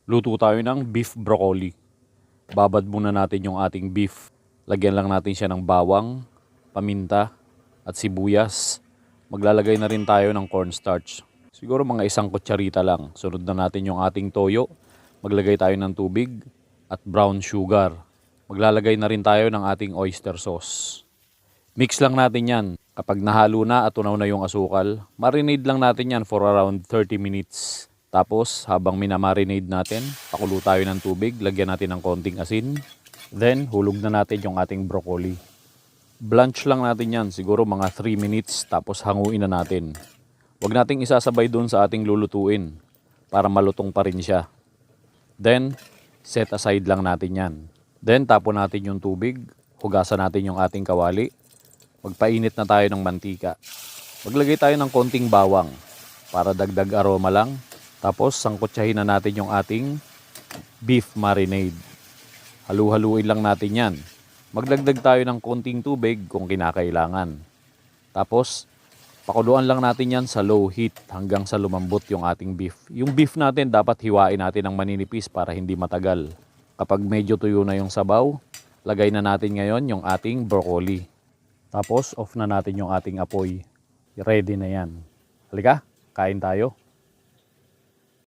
Luto tayo ng beef broccoli. Babad muna natin yung ating beef. Lagyan lang natin siya ng bawang, paminta, at sibuyas. Maglalagay na rin tayo ng cornstarch. Siguro mga 1 kutsarita lang. Sunod na natin yung ating toyo. Maglagay tayo ng tubig at brown sugar. Maglalagay na rin tayo ng ating oyster sauce. Mix lang natin yan. Kapag nahalo na at tunaw na yung asukal, marinade lang natin yan for around 30 minutes. Tapos, habang minamarinade natin, pakulo tayo ng tubig, lagyan natin ng konting asin. Then, hulog na natin yung ating broccoli. Blanch lang natin yan, siguro mga 3 minutes, tapos hanguin na natin. Huwag nating isasabay doon sa ating lulutuin para malutong pa rin siya. Then, set aside lang natin yan. Then, tapon natin yung tubig, hugasan natin yung ating kawali. Magpainit na tayo ng mantika. Maglagay tayo ng konting bawang para dagdag aroma lang. Tapos, sangkutsahin na natin yung ating beef marinade. Halu-haluin lang natin yan. Magdagdag tayo ng konting tubig kung kinakailangan. Tapos, pakuluan lang natin yan sa low heat hanggang sa lumambot yung ating beef. Yung beef natin dapat hiwain natin ng maninipis para hindi matagal. Kapag medyo tuyo na yung sabaw, lagay na natin ngayon yung ating broccoli. Tapos, off na natin yung ating apoy. Ready na yan. Halika, kain tayo.